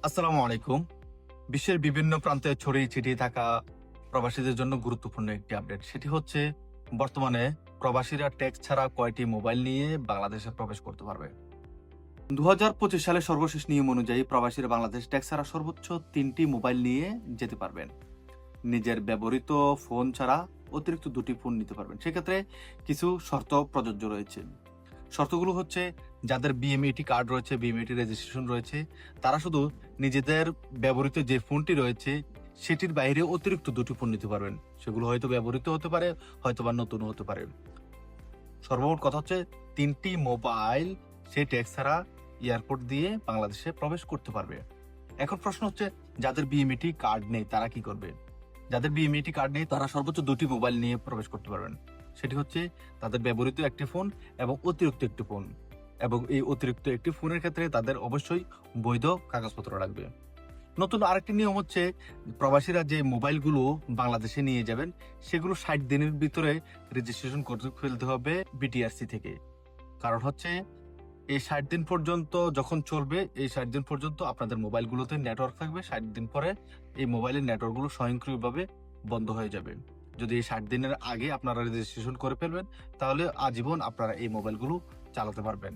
আসসালামু আলাইকুম। বিশ্বের বিভিন্ন প্রান্তে ছড়িয়ে ছিটিয়ে থাকা প্রবাসীদের জন্য গুরুত্বপূর্ণ একটি আপডেট। সেটি হচ্ছে বর্তমানে প্রবাসীরা ট্যাক্স ছাড়া কয়টি মোবাইল নিয়ে বাংলাদেশে প্রবেশ করতে পারবে। ২০২৫ সালের সর্বশেষ নিয়ম অনুযায়ী প্রবাসীরা বাংলাদেশ ট্যাক্স ছাড়া সর্বোচ্চ ৩টি মোবাইল নিয়ে যেতে পারবেন। নিজের ব্যবহৃত ফোন ছাড়া অতিরিক্ত ২টি ফোন নিতে পারবেন। সেক্ষেত্রে কিছু শর্ত প্রযোজ্য রয়েছে। শর্তগুলো হচ্ছে যাদের বিএমইটি কার্ড রয়েছে, বিএমইটি রেজিস্ট্রেশন রয়েছে, তারা শুধু নিজেদের ব্যবহৃত যে ফোনটি রয়েছে সেটির বাইরে অতিরিক্ত ২টি ফোন নিতে পারবেন। সেগুলো হয়তো ব্যবহৃত হতে পারে, হয়তোবা নতুনও হতে পারে। সর্বমোট কথা হচ্ছে ৩টি মোবাইল সে ট্যাক্স ছাড়া এয়ারপোর্ট দিয়ে বাংলাদেশে প্রবেশ করতে পারবে। এখন প্রশ্ন হচ্ছে যাদের বিএমইটি কার্ড নেই তারা কি করবে? যাদের বিএমইটি কার্ড নেই তারা সর্বোচ্চ ২টি মোবাইল নিয়ে প্রবেশ করতে পারবেন। সেটি হচ্ছে তাদের ব্যবহৃত একটি ফোন এবং অতিরিক্ত একটি ফোন। এবং এই অতিরিক্ত একটি ফোনের ক্ষেত্রে তাদের অবশ্যই বৈধ কাগজপত্র লাগবে। নতুন আরেকটি নিয়ম হচ্ছে প্রবাসীরা যে মোবাইলগুলো বাংলাদেশে নিয়ে যাবেন সেগুলো ৬০ দিনের ভিতরে রেজিস্ট্রেশন করতে ফেলতে হবে বিটিআরসি থেকে। কারণ হচ্ছে এই ৬০ দিন পর্যন্ত যখন চলবে, এই ৬০ দিন পর্যন্ত আপনাদের মোবাইলগুলোতে নেটওয়ার্ক থাকবে। ৬০ দিন পরে এই মোবাইলের নেটওয়ার্কগুলো স্বয়ংক্রিয়ভাবে বন্ধ হয়ে যাবে। যদি এই ৬০ দিনের আগে আপনারা রেজিস্ট্রেশন করে ফেলবেন তাহলে আজীবন আপনারা এই মোবাইলগুলো চালাতে পারবেন।